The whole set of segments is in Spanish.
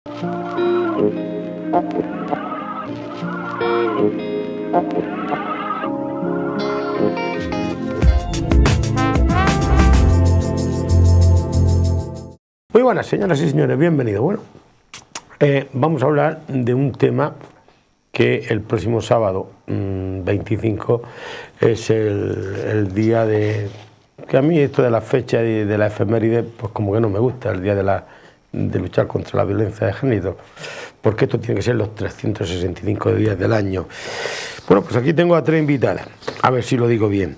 Muy buenas, señoras y señores, bienvenidos. Bueno, vamos a hablar de un tema que el próximo sábado 25 es el día de... que a mí esto de la fecha y de la efeméride, pues como que no me gusta, el día de luchar contra la violencia de género, porque esto tiene que ser los 365 días del año. Bueno, pues aquí tengo a tres invitadas, a ver si lo digo bien.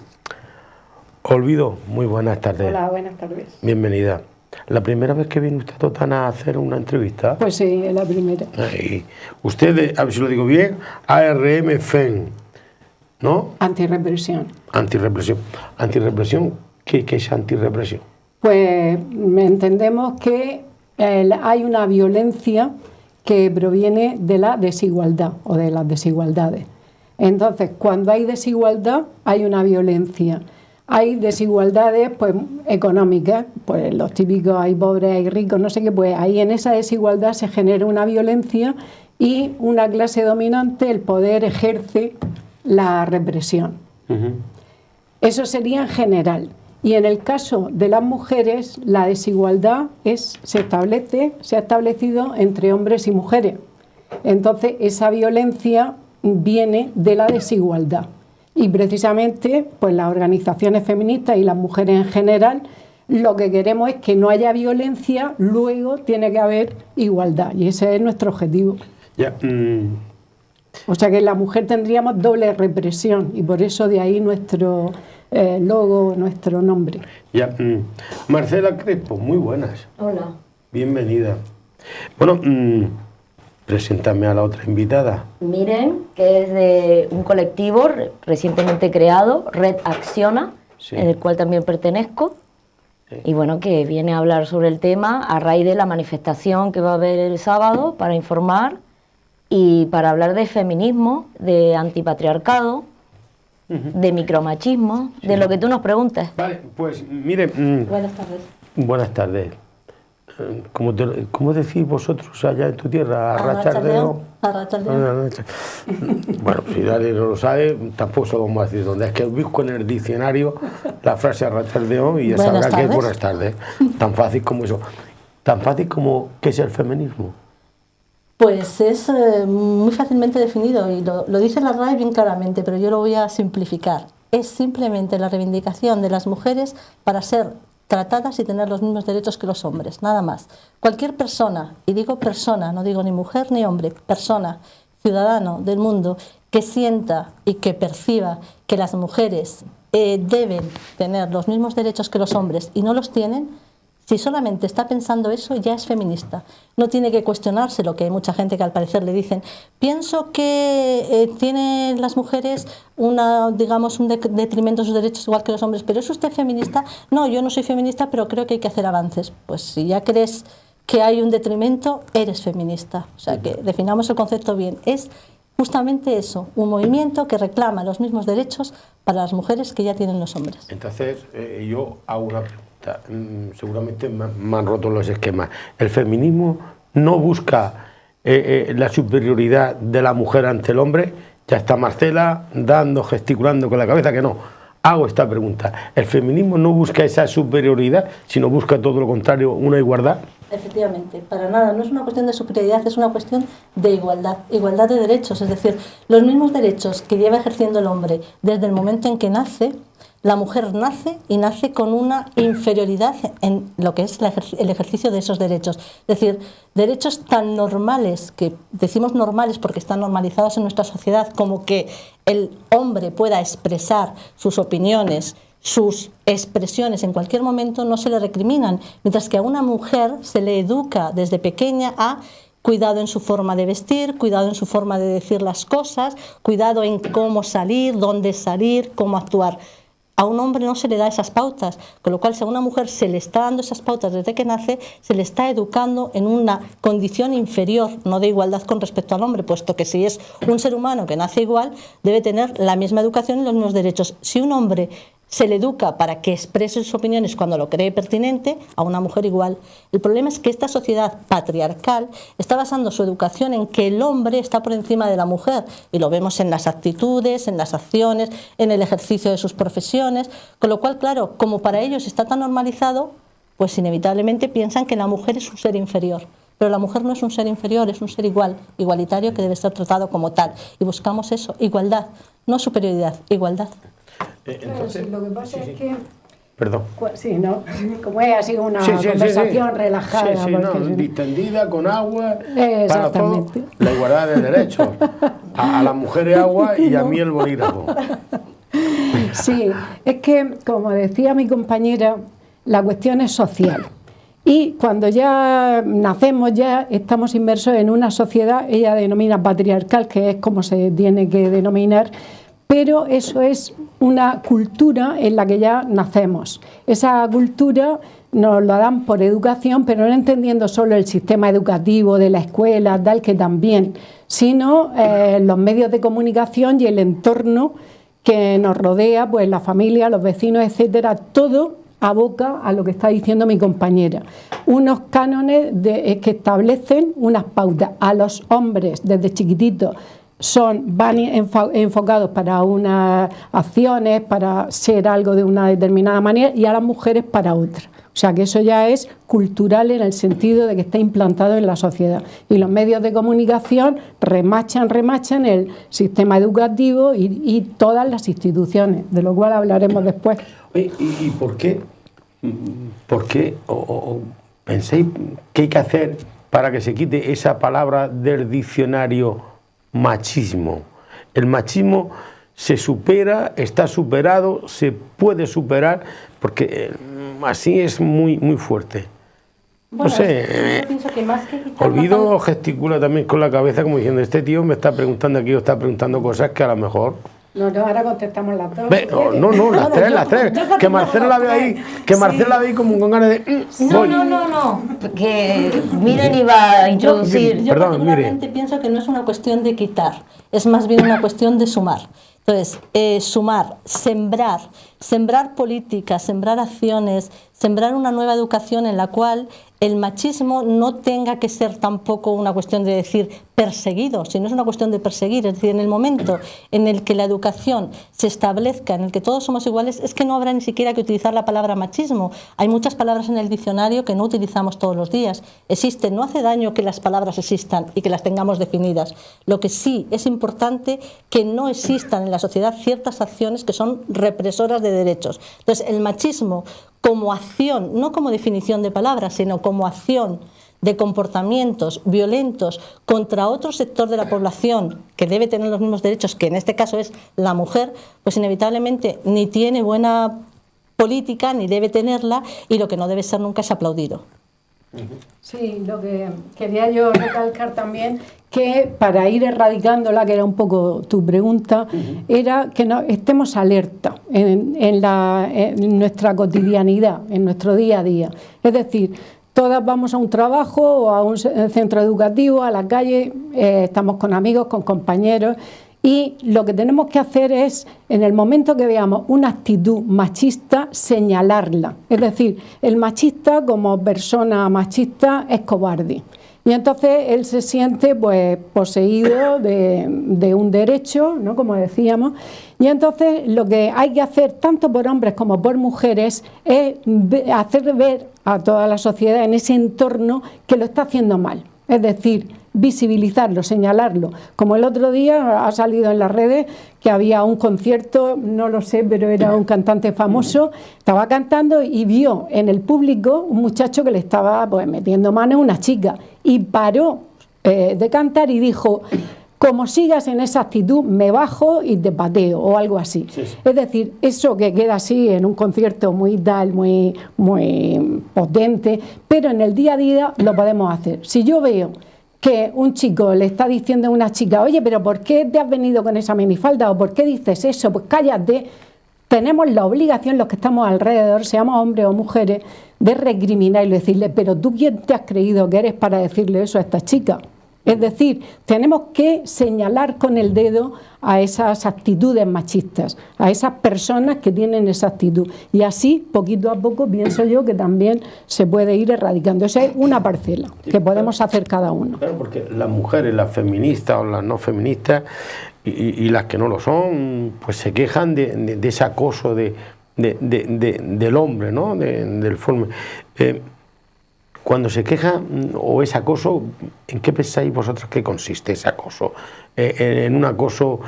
Olvido, muy buenas tardes. Hola, buenas tardes. Bienvenida. ¿La primera vez que viene usted, Totana, a hacer una entrevista? Pues sí, es la primera. Usted, a ver si lo digo bien, ARM FEN, ¿no? Antirrepresión. Antirrepresión. ¿Antirrepresión? ¿Qué es antirrepresión? Pues entendemos que hay una violencia que proviene de la desigualdad o de las desigualdades. Entonces, cuando hay desigualdad, hay una violencia. Hay desigualdades pues, económicas, pues los típicos, hay pobres, hay ricos, no sé qué, pues ahí en esa desigualdad se genera una violencia y una clase dominante, el poder, ejerce la represión. Eso sería en general. Y en el caso de las mujeres, la desigualdad se ha establecido entre hombres y mujeres. Entonces, esa violencia viene de la desigualdad. Y precisamente, pues las organizaciones feministas y las mujeres en general, lo que queremos es que no haya violencia, luego tiene que haber igualdad. Y ese es nuestro objetivo. Ya. O sea que la mujer tendríamos doble represión y por eso de ahí nuestro logo, nuestro nombre. Ya. Marcela Crespo, muy buenas. Hola. Bienvenida. Bueno, preséntame a la otra invitada. Miren, que es de un colectivo recientemente creado, Red Acciona, Sí. en el cual también pertenezco. Sí. Y bueno, que viene a hablar sobre el tema a raíz de la manifestación que va a haber el sábado para informar y para hablar de feminismo, de antipatriarcado, de micromachismo, Sí. de lo que tú nos preguntes. Vale, pues mire... Buenas tardes. Buenas tardes. ¿Cómo decís vosotros allá en tu tierra? ¿Arrachardeo? Arrachardeo. Bueno, si nadie no lo sabe, tampoco se lo vamos a decir dónde. Es que busco en el diccionario la frase arrachardeo y ya sabrá que es buenas tardes. Tan fácil como eso. Tan fácil como ¿qué es el feminismo? Pues es muy fácilmente definido y lo dice la RAE bien claramente, pero yo lo voy a simplificar. Es simplemente la reivindicación de las mujeres para ser tratadas y tener los mismos derechos que los hombres, nada más. Cualquier persona, y digo persona, no digo ni mujer ni hombre, persona, ciudadano del mundo, que sienta y que perciba que las mujeres deben tener los mismos derechos que los hombres y no los tienen, si solamente está pensando eso, ya es feminista. No tiene que cuestionarse lo que hay mucha gente que al parecer le dicen. Pienso que tienen las mujeres un detrimento de sus derechos igual que los hombres, pero ¿es usted feminista? No, yo no soy feminista, pero creo que hay que hacer avances. Pues si ya crees que hay un detrimento, eres feminista. O sea, que definamos el concepto bien. Es justamente eso, un movimiento que reclama los mismos derechos para las mujeres que ya tienen los hombres. Entonces, yo hago una pregunta. Seguramente me han roto los esquemas. ¿El feminismo no busca la superioridad de la mujer ante el hombre? Ya está Marcela gesticulando con la cabeza que no. Hago esta pregunta. ¿El feminismo no busca esa superioridad, sino busca todo lo contrario, una igualdad? Efectivamente, para nada, no es una cuestión de superioridad, es una cuestión de igualdad de derechos, es decir, los mismos derechos que lleva ejerciendo el hombre desde el momento en que nace. La mujer nace y nace con una inferioridad en lo que es el ejercicio de esos derechos. Es decir, derechos tan normales, que decimos normales porque están normalizados en nuestra sociedad, como que el hombre pueda expresar sus opiniones, sus expresiones en cualquier momento, no se le recriminan, mientras que a una mujer se le educa desde pequeña a cuidado en su forma de vestir, cuidado en su forma de decir las cosas, cuidado en cómo salir, dónde salir, cómo actuar. A un hombre no se le da esas pautas, con lo cual si a una mujer se le está dando esas pautas desde que nace, se le está educando en una condición inferior, no de igualdad con respecto al hombre, puesto que si es un ser humano que nace igual, debe tener la misma educación y los mismos derechos. Si un hombre se le educa para que exprese sus opiniones cuando lo cree pertinente, a una mujer igual. El problema es que esta sociedad patriarcal está basando su educación en que el hombre está por encima de la mujer, y lo vemos en las actitudes, en las acciones, en el ejercicio de sus profesiones, con lo cual, claro, como para ellos está tan normalizado, pues inevitablemente piensan que la mujer es un ser inferior. Pero la mujer no es un ser inferior, es un ser igual, igualitario, que debe ser tratado como tal. Y buscamos eso, igualdad, no superioridad, igualdad. Entonces, lo que pasa es que... Perdón. Sí, ¿no? Como ha sido una conversación relajada. Sí, no, distendida, con agua, para todo, exactamente. la igualdad de derechos. A las mujeres agua y a mí el bolígrafo. Sí, es que, como decía mi compañera, la cuestión es social. Y cuando ya nacemos, ya estamos inmersos en una sociedad, ella denomina patriarcal, que es como se tiene que denominar, pero eso es una cultura en la que ya nacemos. Esa cultura nos la dan por educación, pero no entendiendo solo el sistema educativo de la escuela, tal, que también, sino los medios de comunicación y el entorno que nos rodea, pues la familia, los vecinos, etcétera, todo aboca a lo que está diciendo mi compañera. Unos cánones que establecen unas pautas. A los hombres desde chiquititos van enfocados para unas acciones, para ser algo de una determinada manera, y a las mujeres para otra. O sea que eso ya es cultural en el sentido de que está implantado en la sociedad. Y los medios de comunicación remachan el sistema educativo y todas las instituciones, de lo cual hablaremos después. Oye, ¿y por qué? ¿Por qué penséis que hay que hacer para que se quite esa palabra del diccionario machismo? El machismo se supera, está superado, se puede superar, porque así es muy fuerte. Bueno, no sé, yo pienso que más que quitar Olvido gesticula también con la cabeza como diciendo, este tío me está preguntando aquí o está preguntando cosas que a lo mejor... No, ahora contestamos las dos. No, las tres. Que Marcela la ve ahí, la ve ahí como con ganas de... No. Que Miren iba a introducir. Yo particularmente pienso que no es una cuestión de quitar, es más bien una cuestión de sumar. Entonces, sumar, sembrar políticas, sembrar acciones, sembrar una nueva educación en la cual el machismo no tenga que ser tampoco una cuestión de decir perseguido, sino es una cuestión de perseguir. Es decir, en el momento en el que la educación se establezca, en el que todos somos iguales, es que no habrá ni siquiera que utilizar la palabra machismo. Hay muchas palabras en el diccionario que no utilizamos todos los días. Existen, no hace daño que las palabras existan y que las tengamos definidas. Lo que sí es importante que no existan en la sociedad ciertas acciones que son represoras de derechos. Entonces, el machismo como acción, no como definición de palabras, sino como acción de comportamientos violentos contra otro sector de la población que debe tener los mismos derechos, que en este caso es la mujer, pues inevitablemente ni tiene buena política ni debe tenerla, y lo que no debe ser nunca es aplaudido. Sí, lo que quería yo recalcar también, que para ir erradicándola, que era un poco tu pregunta, era que estemos alerta en nuestra cotidianidad, en nuestro día a día. Es decir, todas vamos a un trabajo o a un centro educativo, a la calle, estamos con amigos, con compañeros, y lo que tenemos que hacer es, en el momento que veamos una actitud machista, señalarla. Es decir, el machista como persona machista es cobarde. Y entonces él se siente pues poseído de un derecho, ¿no?, como decíamos. Y entonces lo que hay que hacer, tanto por hombres como por mujeres, es hacer ver a toda la sociedad en ese entorno que lo está haciendo mal. Es decir, visibilizarlo, señalarlo. Como el otro día ha salido en las redes que había un concierto, no lo sé, pero era un cantante famoso, estaba cantando y vio en el público un muchacho que le estaba pues metiendo mano a una chica, y paró de cantar y dijo: como sigas en esa actitud, me bajo y te pateo, o algo así. Sí. Es decir, eso que queda así en un concierto muy tal, muy potente, pero en el día a día lo podemos hacer. Si yo veo que un chico le está diciendo a una chica: oye, pero ¿por qué te has venido con esa minifalda? ¿O por qué dices eso? Pues cállate. Tenemos la obligación, los que estamos alrededor, seamos hombres o mujeres, de recriminar y decirle: pero ¿tú quién te has creído que eres para decirle eso a esta chica? Es decir, tenemos que señalar con el dedo a esas actitudes machistas, a esas personas que tienen esa actitud. Y así, poquito a poco, pienso yo que también se puede ir erradicando. Esa es una parcela que podemos hacer cada uno. Claro, porque las mujeres, las feministas o las no feministas, y las que no lo son, pues se quejan de ese acoso del hombre, ¿no? Del forma. Cuando se queja o es acoso, ¿en qué pensáis vosotros que consiste ese acoso? ¿En un acoso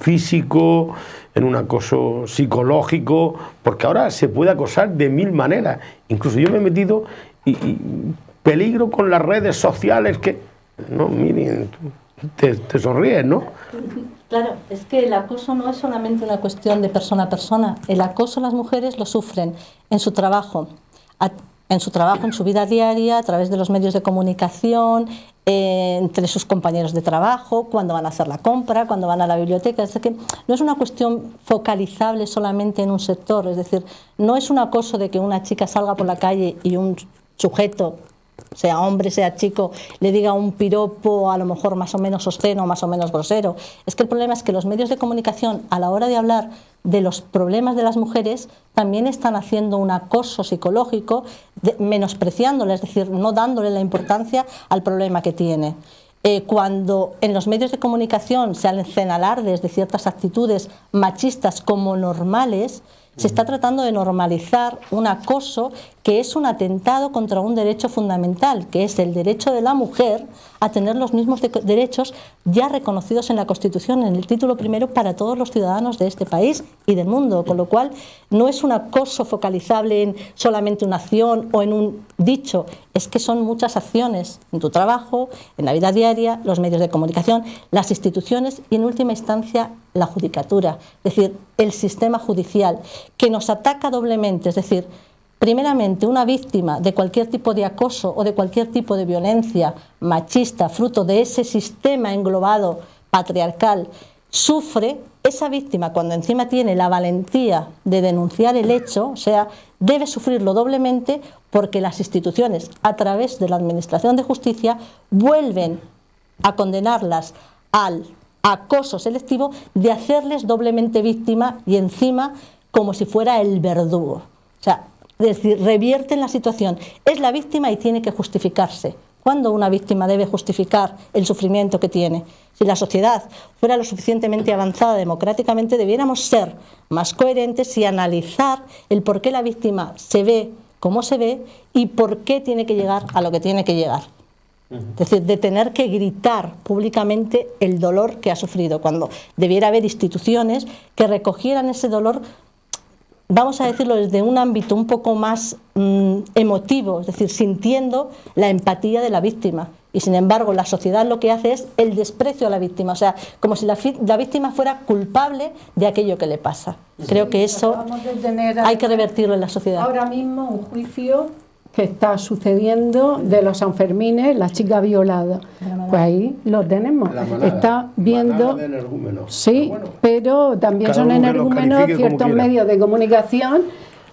físico, en un acoso psicológico? Porque ahora se puede acosar de 1000 maneras. Incluso yo me he metido y peligro con las redes sociales que... No, miren, te sonríes, ¿no? Claro, es que el acoso no es solamente una cuestión de persona a persona. El acoso las mujeres lo sufren en su trabajo, en su vida diaria, a través de los medios de comunicación, entre sus compañeros de trabajo, cuando van a hacer la compra, cuando van a la biblioteca. Es que no es una cuestión focalizable solamente en un sector, es decir, no es un acoso de que una chica salga por la calle y un sujeto, sea hombre, sea chico, le diga un piropo a lo mejor más o menos obsceno, más o menos grosero. Es que el problema es que los medios de comunicación, a la hora de hablar de los problemas de las mujeres, también están haciendo un acoso psicológico, menospreciándole, es decir, no dándole la importancia al problema que tiene. Cuando en los medios de comunicación se hacen alardes de ciertas actitudes machistas como normales, se está tratando de normalizar un acoso que es un atentado contra un derecho fundamental, que es el derecho de la mujer a tener los mismos derechos ya reconocidos en la Constitución, en el título primero, para todos los ciudadanos de este país y del mundo, con lo cual no es un acoso focalizable en solamente una acción o en un dicho, es que son muchas acciones en tu trabajo, en la vida diaria, los medios de comunicación, las instituciones y en última instancia la judicatura, es decir, el sistema judicial, que nos ataca doblemente, es decir, primeramente una víctima de cualquier tipo de acoso o de cualquier tipo de violencia machista, fruto de ese sistema englobado patriarcal, sufre, esa víctima cuando encima tiene la valentía de denunciar el hecho, o sea, debe sufrirlo doblemente porque las instituciones, a través de la Administración de Justicia, vuelven a condenarlas al acoso selectivo de hacerles doblemente víctima y encima como si fuera el verdugo. O sea, es decir, revierten la situación. Es la víctima y tiene que justificarse. ¿Cuándo una víctima debe justificar el sufrimiento que tiene? Si la sociedad fuera lo suficientemente avanzada democráticamente, debiéramos ser más coherentes y analizar el por qué la víctima se ve como se ve y por qué tiene que llegar a lo que tiene que llegar. Es decir, de tener que gritar públicamente el dolor que ha sufrido, cuando debiera haber instituciones que recogieran ese dolor, vamos a decirlo desde un ámbito un poco más emotivo, es decir, sintiendo la empatía de la víctima. Y sin embargo, la sociedad lo que hace es el desprecio a la víctima, o sea, como si la víctima fuera culpable de aquello que le pasa. Creo que eso hay que revertirlo en la sociedad. Ahora mismo un juicio que está sucediendo de los Sanfermines, la chica violada. Pues ahí lo tenemos. Está viendo... Sí, pero también son energúmenos ciertos medios de comunicación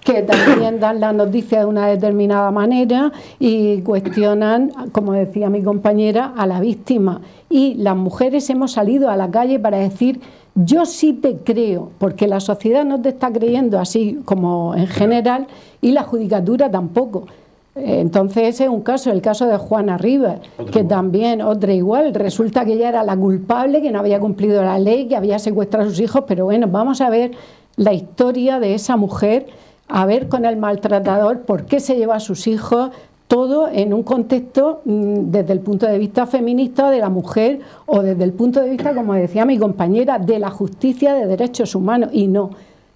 que también dan la noticia de una determinada manera y cuestionan, como decía mi compañera, a la víctima. Y las mujeres hemos salido a la calle para decir: yo sí te creo, porque la sociedad no te está creyendo así como en general y la judicatura tampoco. Entonces ese es un caso, el caso de Juana Rivas, que también otra igual, resulta que ella era la culpable, que no había cumplido la ley, que había secuestrado a sus hijos, pero bueno, vamos a ver la historia de esa mujer, a ver con el maltratador, por qué se lleva a sus hijos, todo en un contexto desde el punto de vista feminista de la mujer o desde el punto de vista, como decía mi compañera, de la justicia de derechos humanos, y no.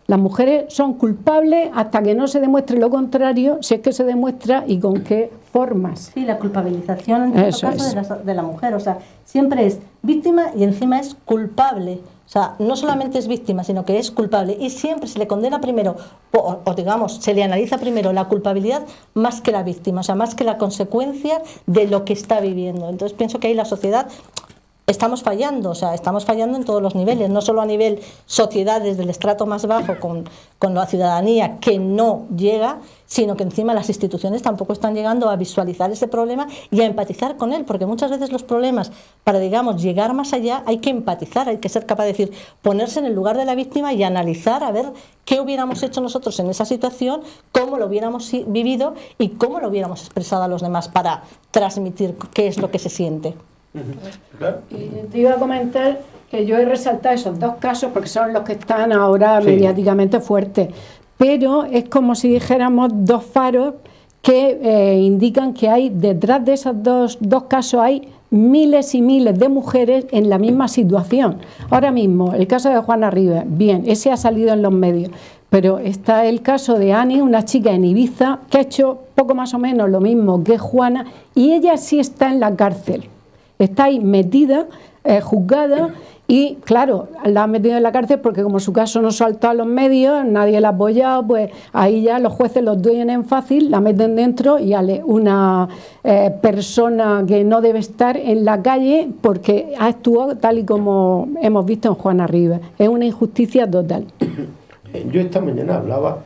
Las mujeres son culpables hasta que no se demuestre lo contrario, si es que se demuestra y con qué formas. Sí, la culpabilización en todo caso de la mujer, o sea, siempre es víctima y encima es culpable. O sea, no solamente es víctima, sino que es culpable y siempre se le condena primero, o digamos, se le analiza primero la culpabilidad más que la víctima, o sea, más que la consecuencia de lo que está viviendo. Entonces pienso que ahí la sociedad estamos fallando, o sea, estamos fallando en todos los niveles, no solo a nivel sociedad, desde el estrato más bajo con la ciudadanía que no llega, sino que encima las instituciones tampoco están llegando a visualizar ese problema y a empatizar con él, porque muchas veces los problemas, para, digamos, llegar más allá, hay que empatizar, hay que ser capaz de decir, ponerse en el lugar de la víctima y analizar a ver qué hubiéramos hecho nosotros en esa situación, cómo lo hubiéramos vivido y cómo lo hubiéramos expresado a los demás para transmitir qué es lo que se siente. Y te iba a comentar que yo he resaltado esos dos casos porque son los que están ahora mediáticamente fuertes, pero es como si dijéramos dos faros que indican que hay detrás de esos dos casos hay miles y miles de mujeres en la misma situación. Ahora mismo, el caso de Juana Rivas, bien, ese ha salido en los medios, pero está el caso de Ani, una chica en Ibiza que ha hecho poco más o menos lo mismo que Juana, y ella sí está en la cárcel. Está ahí metida, juzgada, y claro, la han metido en la cárcel porque como su caso no saltó a los medios, nadie la ha apoyado, pues ahí ya los jueces los duelen fácil, la meten dentro y una persona que no debe estar en la calle porque ha actuado tal y como hemos visto en Juana Rivas. Es una injusticia total. Yo esta mañana hablaba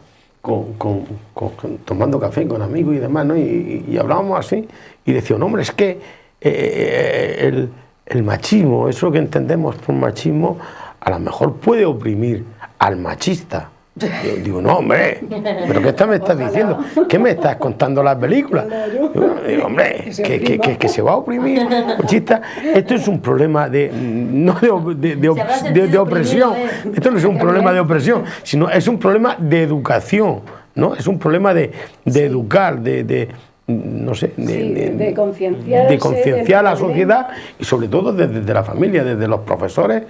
tomando café con amigos y demás, ¿no? Y hablábamos así y decía, no, hombre, es que el machismo, eso que entendemos por machismo, a lo mejor puede oprimir al machista. Yo digo, no, hombre, ¿pero qué me estás diciendo? ¿Qué me estás contando las películas? Digo, hombre, que se va a oprimir al machista. Esto es un problema de opresión. Esto no es un problema de opresión, sino es un problema de educación, ¿no? Es un problema de educar, no sé, de concienciar a la sociedad y sobre todo desde la familia, desde los profesores,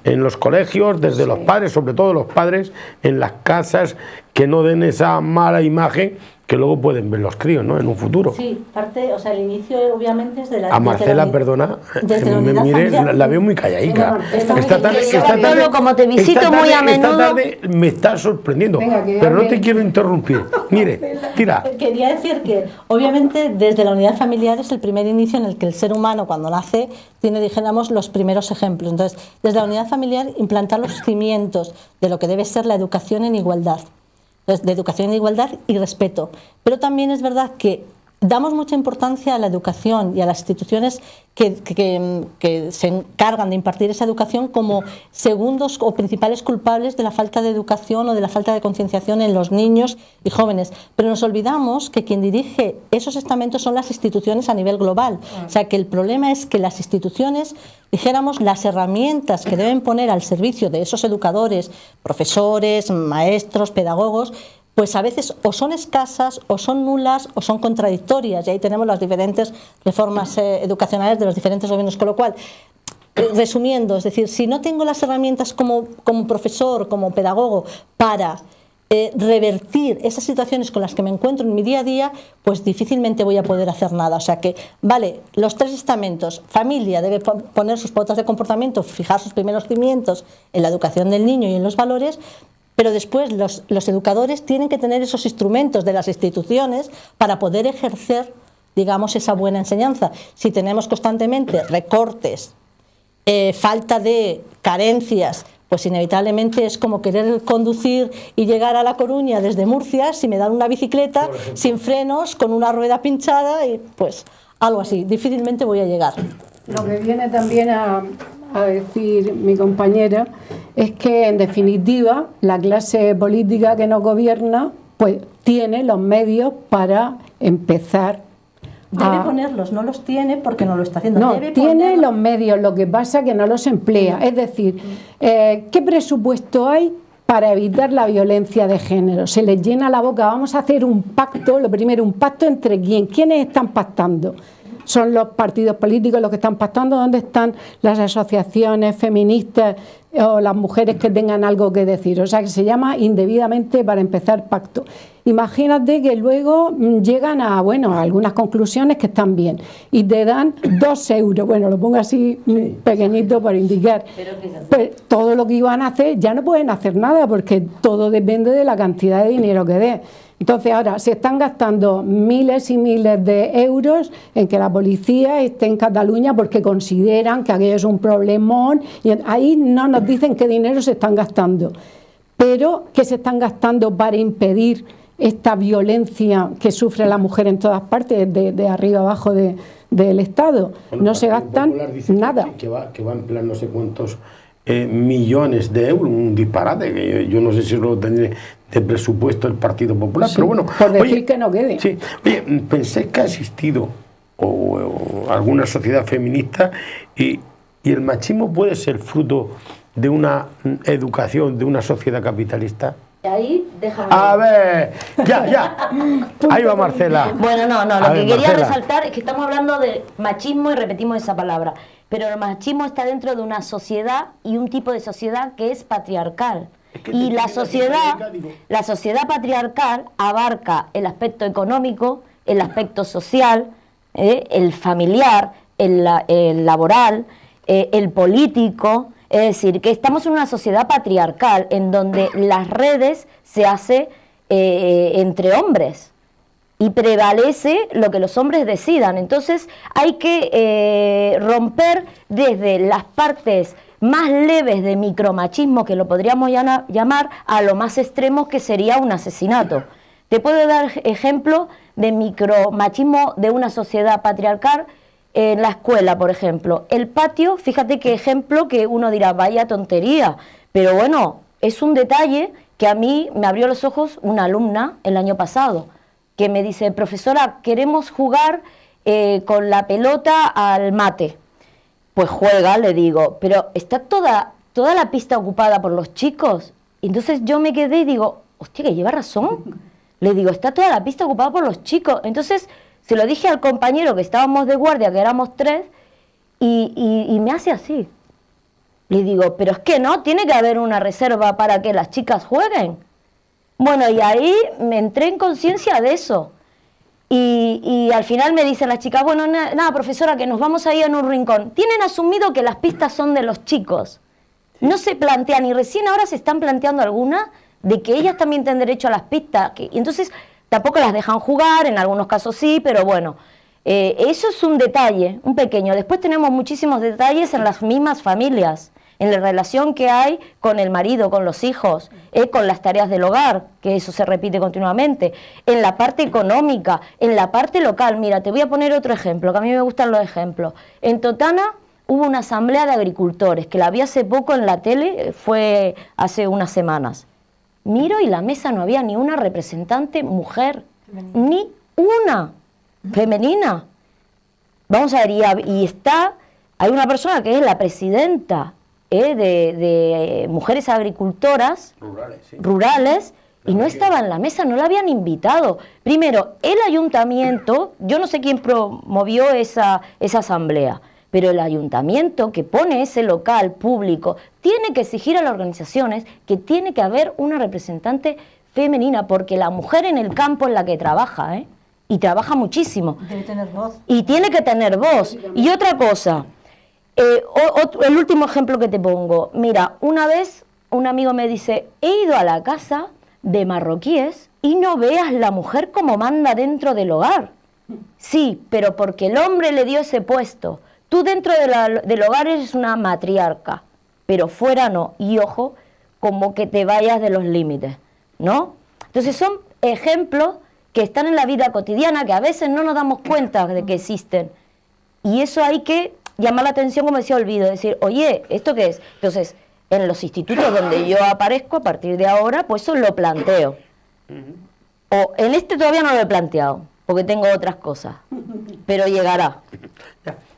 en los colegios, desde los padres, sobre todo los padres, en las casas, que no den esa mala imagen que luego pueden ver los críos, ¿no? En un futuro. Sí, parte, o sea, el inicio obviamente es de la... A Marcela, perdona, la veo muy calladica. Como te visito muy a menudo... Esta tarde me está sorprendiendo, pero no te quiero interrumpir. Mire, tira. Quería decir que, obviamente, desde la unidad familiar es el primer inicio en el que el ser humano, cuando nace, tiene, dijéramos, los primeros ejemplos. Entonces, desde la unidad familiar, implantar los cimientos de lo que debe ser la educación en igualdad. De educación en igualdad y respeto. Pero también es verdad que damos mucha importancia a la educación y a las instituciones que se encargan de impartir esa educación como segundos o principales culpables de la falta de educación o de la falta de concienciación en los niños y jóvenes. Pero nos olvidamos que quien dirige esos estamentos son las instituciones a nivel global. O sea, que el problema es que las instituciones, dijéramos, las herramientas que deben poner al servicio de esos educadores, profesores, maestros, pedagogos, pues a veces o son escasas, o son nulas, o son contradictorias. Y ahí tenemos las diferentes reformas educacionales de los diferentes gobiernos. Con lo cual, resumiendo, es decir, si no tengo las herramientas como profesor, como pedagogo, para revertir esas situaciones con las que me encuentro en mi día a día, pues difícilmente voy a poder hacer nada. O sea que, vale, los tres estamentos, familia debe poner sus pautas de comportamiento, fijar sus primeros cimientos en la educación del niño y en los valores, pero después los educadores tienen que tener esos instrumentos de las instituciones para poder ejercer, digamos, esa buena enseñanza. Si tenemos constantemente recortes, falta de carencias, pues inevitablemente es como querer conducir y llegar a La Coruña desde Murcia si me dan una bicicleta sin frenos, con una rueda pinchada, y pues algo así, difícilmente voy a llegar. Lo que viene también a decir mi compañera es que, en definitiva, la clase política que nos gobierna pues tiene los medios para empezar Debe ponerlos, no los tiene porque no lo está haciendo. No, debe tiene ponerlos. los medios, lo que pasa es que no los emplea. Es decir, ¿qué presupuesto hay para evitar la violencia de género? Se les llena la boca, vamos a hacer un pacto, lo primero, un pacto entre quién, ¿quiénes están pactando? Son los partidos políticos los que están pactando. ¿Dónde están las asociaciones feministas o las mujeres que tengan algo que decir? O sea, que se llama indebidamente, para empezar, pacto. Imagínate que luego llegan a algunas conclusiones que están bien y te dan 2 euros, bueno, lo pongo así pequeñito para indicar, pues todo lo que iban a hacer ya no pueden hacer nada porque todo depende de la cantidad de dinero que dé. Entonces ahora se están gastando miles y miles de euros en que la policía esté en Cataluña porque consideran que aquello es un problemón, y ahí no nos dicen qué dinero se están gastando, pero que se están gastando para impedir esta violencia que sufre la mujer en todas partes, de arriba abajo del Estado. Bueno, no se gastan nada. Que va en plan no sé cuántos millones de euros, un disparate, que yo no sé si lo tendré de presupuesto el Partido Popular, Sí, pero bueno. por decir que no quede. Sí, oye, pensé que ha existido o alguna sociedad feminista y el machismo puede ser fruto de una educación, de una sociedad capitalista. Ahí, déjame. A ver, ya. Ahí va Marcela. Bueno, no, A lo ver, que quería Marcela. resaltar es que estamos hablando de machismo y repetimos esa palabra, pero el machismo está dentro de una sociedad y un tipo de sociedad que es patriarcal. Y la sociedad patriarcal abarca el aspecto económico, el aspecto social, el familiar, el laboral, el político. Es decir, que estamos en una sociedad patriarcal en donde las redes se hacen entre hombres y prevalece lo que los hombres decidan. Entonces hay que romper desde las partes más leves de micromachismo, que lo podríamos llamar, a lo más extremo, que sería un asesinato. Te puedo dar ejemplo de micromachismo de una sociedad patriarcal. En la escuela, por ejemplo, el patio, fíjate qué ejemplo, que uno dirá, vaya tontería, pero bueno, es un detalle que a mí me abrió los ojos una alumna el año pasado, que me dice, profesora, queremos jugar con la pelota al mate. Pues juega, le digo, pero está toda la pista ocupada por los chicos. Y entonces yo me quedé y digo, hostia, que lleva razón. Le digo, está toda la pista ocupada por los chicos. Entonces se lo dije al compañero que estábamos de guardia, que éramos 3, y me hace así. Le digo, pero es que no, tiene que haber una reserva para que las chicas jueguen. Bueno, y ahí me entré en conciencia de eso. Y al final me dicen las chicas, bueno, nada, profesora, que nos vamos a ir en un rincón. Tienen asumido que las pistas son de los chicos. No se plantean, y recién ahora se están planteando algunas, de que ellas también tienen derecho a las pistas. Y entonces tampoco las dejan jugar, en algunos casos sí, pero bueno, eso es un detalle, un pequeño. Después tenemos muchísimos detalles en las mismas familias, en la relación que hay con el marido, con los hijos, con las tareas del hogar, que eso se repite continuamente, en la parte económica, en la parte local. Mira, te voy a poner otro ejemplo, que a mí me gustan los ejemplos. En Totana hubo una asamblea de agricultores, que la vi hace poco en la tele, fue hace unas semanas. Miro y la mesa no había ni una representante mujer, ni una femenina. Vamos a ver, hay una persona que es la presidenta de mujeres agricultoras rurales, y no estaba en la mesa, no la habían invitado. Primero, el ayuntamiento, yo no sé quién promovió esa asamblea, pero el ayuntamiento que pone ese local público tiene que exigir a las organizaciones que tiene que haber una representante femenina, porque la mujer en el campo es la que trabaja, y trabaja muchísimo. Debe tener voz. Y tiene que tener voz. Y otra cosa, el último ejemplo que te pongo, mira, una vez un amigo me dice, he ido a la casa de marroquíes y no veas la mujer como manda dentro del hogar. Sí, pero porque el hombre le dio ese puesto. Tú dentro del hogar eres una matriarca, pero fuera no. Y ojo, como que te vayas de los límites, ¿no? Entonces son ejemplos que están en la vida cotidiana, que a veces no nos damos cuenta de que existen. Y eso hay que llamar la atención, como decía Olvido, decir, oye, ¿esto qué es? Entonces, en los institutos donde yo aparezco, a partir de ahora, pues eso lo planteo. O en este todavía no lo he planteado, porque tengo otras cosas, pero llegará.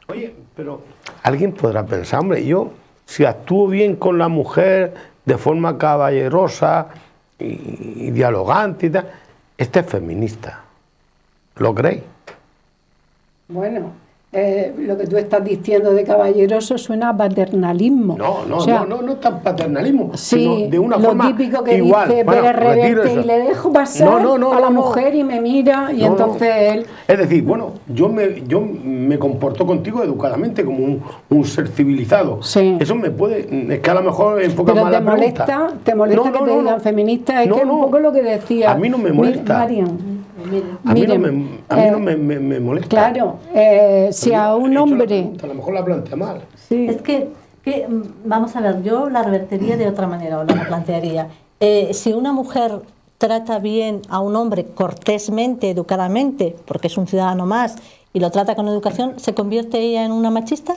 Oye, pero alguien podrá pensar, hombre, yo si actúo bien con la mujer de forma caballerosa y dialogante y tal, este es feminista. ¿Lo creéis? Bueno, lo que tú estás diciendo de caballeroso suena a paternalismo. No, O sea, no tan paternalismo, sí, sino de una lo forma típico que igual. dice Bueno, Pérez retiro Reverte eso. y le dejo pasar a la mujer y me mira y No, entonces no. él... Es decir, bueno, yo me comporto contigo educadamente como un ser civilizado. Sí. Eso me puede... Es que a lo mejor enfoca Pero mal la pregunta. te molesta No, que no, te no, digan no. feminista, es No, que es un no. poco lo que decía... A mí no me molesta. Marian, A mí no miren, me molesta. claro, si Pero a yo un he hecho la hombre... pregunta, a lo mejor la plantea mal. Sí. Es que, vamos a ver, yo la revertiría de otra manera, o la plantearía. Si una mujer trata bien a un hombre cortésmente, educadamente, porque es un ciudadano más, y lo trata con educación, ¿se convierte ella en una machista?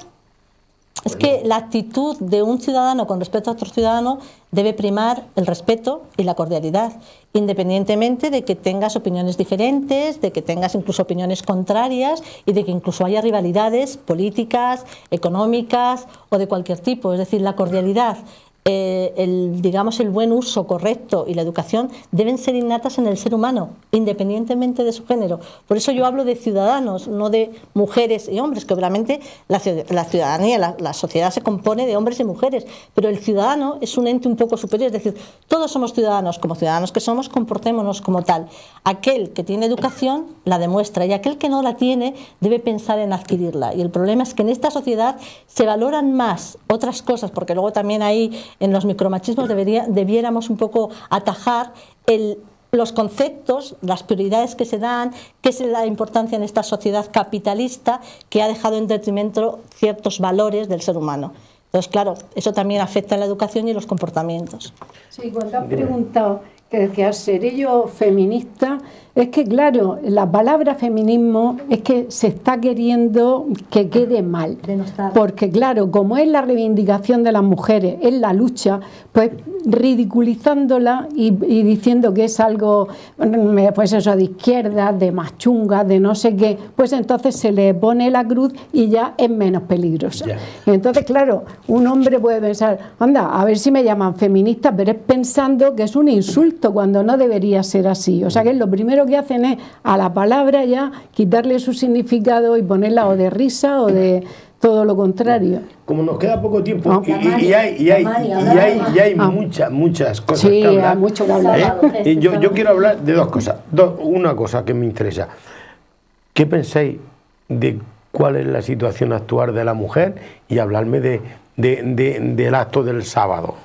Es que la actitud de un ciudadano con respecto a otro ciudadano debe primar el respeto y la cordialidad, independientemente de que tengas opiniones diferentes, de que tengas incluso opiniones contrarias y de que incluso haya rivalidades políticas, económicas o de cualquier tipo. Es decir, la cordialidad, digamos, el buen uso correcto y la educación deben ser innatas en el ser humano, independientemente de su género. Por eso yo hablo de ciudadanos, no de mujeres y hombres, que obviamente la ciudadanía, la sociedad se compone de hombres y mujeres, pero el ciudadano es un ente un poco superior, es decir, todos somos ciudadanos, como ciudadanos que somos, comportémonos como tal. Aquel que tiene educación la demuestra y aquel que no la tiene debe pensar en adquirirla. Y el problema es que en esta sociedad se valoran más otras cosas, porque luego también hay en los micromachismos debiéramos un poco atajar los conceptos, las prioridades que se dan, qué es la importancia en esta sociedad capitalista que ha dejado en detrimento ciertos valores del ser humano. Entonces, claro, eso también afecta a la educación y los comportamientos. Sí, cuando has preguntado que decías, ¿seré yo feminista? Es que, claro, la palabra feminismo es que se está queriendo que quede mal. Porque, claro, como es la reivindicación de las mujeres, es la lucha, pues ridiculizándola y diciendo que es algo, pues eso, de izquierda, de más chunga, de no sé qué, pues entonces se le pone la cruz y ya es menos peligrosa. Yeah. Entonces, claro, un hombre puede pensar, anda, a ver si me llaman feminista, pero es pensando que es un insulto cuando no debería ser así. O sea que lo primero que hacen es a la palabra ya quitarle su significado y ponerla o de risa o de todo lo contrario. Como nos queda poco tiempo No. y hay muchas cosas Sí, que hablar, hay mucho que hablar. Y yo quiero hablar de dos cosas. Una cosa que me interesa. ¿Qué pensáis de cuál es la situación actual de la mujer? Y hablarme del acto del sábado.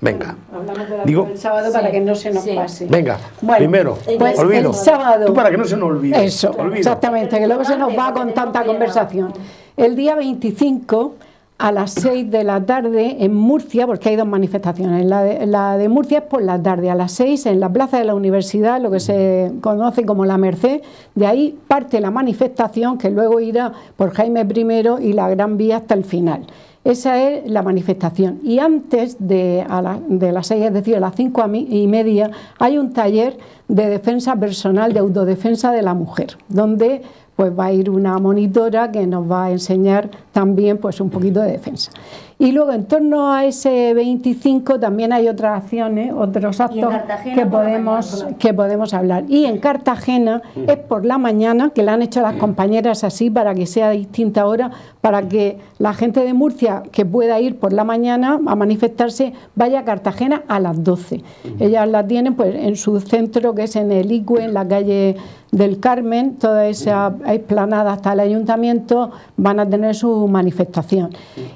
Venga. Hablamos del sábado para que no se nos pase. Venga, Bueno, primero, pues olvido. el sábado. Tú para que no se nos olvide. Eso, olvido. exactamente, que luego se nos va con tanta conversación. El día 25 a las 6 de la tarde en Murcia, porque hay dos manifestaciones, la de Murcia es por la tarde, a las 6 en la plaza de la universidad, lo que se conoce como la Merced, de ahí parte la manifestación que luego irá por Jaime I y la Gran Vía hasta el final. Esa es la manifestación. Y antes de las 6, es decir, a las 5:30, hay un taller de defensa personal, de autodefensa de la mujer, donde pues va a ir una monitora que nos va a enseñar también pues un poquito de defensa. Y luego en torno a ese 25 también hay otras acciones, otros actos que podemos hablar. Y en Cartagena es por la mañana, que la han hecho las compañeras así para que sea distinta hora, para que la gente de Murcia que pueda ir por la mañana a manifestarse vaya a Cartagena a las 12. Ellas la tienen pues en su centro, que es en el ICUE, en la calle del Carmen, toda esa explanada hasta el ayuntamiento, van a tener su manifestación.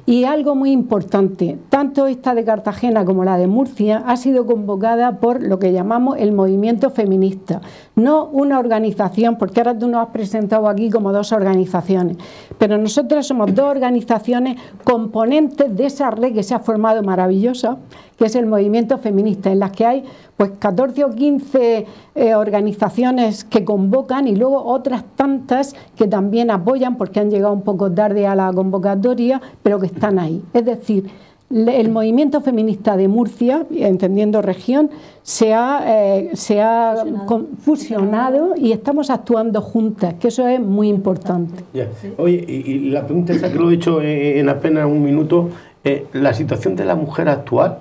Y algo muy importante, tanto esta de Cartagena como la de Murcia ha sido convocada por lo que llamamos el movimiento feminista, no una organización, porque ahora tú nos has presentado aquí como dos organizaciones, pero nosotras somos dos organizaciones componentes de esa red que se ha formado maravillosa, que es el movimiento feminista, en las que hay pues 14 o 15 organizaciones que convocan y luego otras tantas que también apoyan porque han llegado un poco tarde a la convocatoria, pero que están ahí. Es decir, el movimiento feminista de Murcia, entendiendo región, se ha fusionado y estamos actuando juntas, que eso es muy importante. Yeah. Oye, y la pregunta esa que lo he hecho en apenas un minuto, la situación de la mujer actual,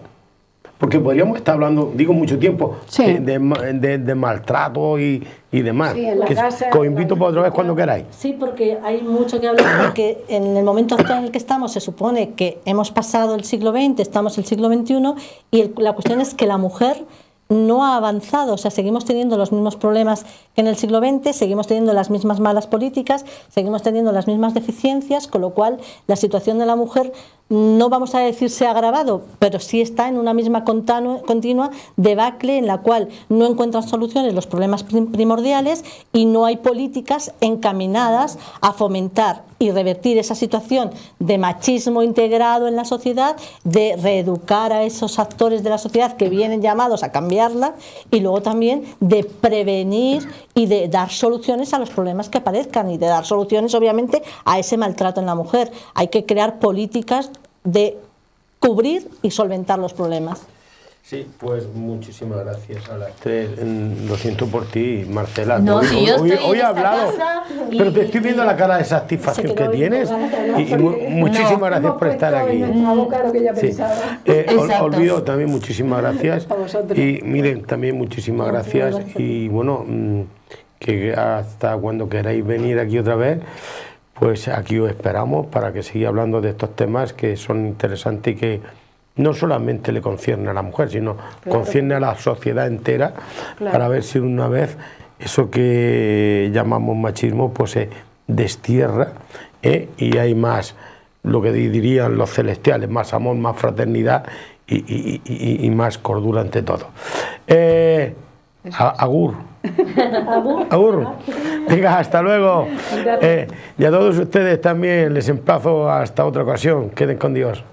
porque podríamos estar hablando, digo, mucho tiempo, Sí. de maltrato y demás. Sí, en la que casa, os invito para otra vez cuando queráis. Sí, porque hay mucho que hablar, porque en el momento actual en el que estamos se supone que hemos pasado el siglo XX, estamos en el siglo XXI, y la cuestión es que la mujer no ha avanzado, o sea, seguimos teniendo los mismos problemas que en el siglo XX, seguimos teniendo las mismas malas políticas, seguimos teniendo las mismas deficiencias, con lo cual la situación de la mujer no vamos a decir se ha agravado, pero sí está en una misma continua debacle en la cual no encuentran soluciones los problemas primordiales y no hay políticas encaminadas a fomentar y revertir esa situación de machismo integrado en la sociedad, de reeducar a esos actores de la sociedad que vienen llamados a cambiarla y luego también de prevenir y de dar soluciones a los problemas que aparezcan y de dar soluciones obviamente a ese maltrato en la mujer. Hay que crear políticas de cubrir y solventar los problemas. Sí, pues muchísimas gracias a las tres. Lo siento por ti, Marcela. No, si yo estoy en hoy he esta hablado, casa pero te estoy viendo la cara de satisfacción que tienes y muchísimas gracias por estar aquí. Sí. Exacto. Olvido también muchísimas gracias A vosotros. y miren también muchísimas gracias y bueno, que hasta cuando queráis venir aquí otra vez, pues aquí os esperamos para que siga hablando de estos temas que son interesantes y que no solamente le concierne a la mujer, sino concierne a la sociedad entera, para ver si una vez eso que llamamos machismo pues se destierra y hay más, lo que dirían los celestiales, más amor, más fraternidad y más cordura ante todo. Agur. Agur. Venga, hasta luego. Y a todos ustedes también les emplazo hasta otra ocasión. Queden con Dios.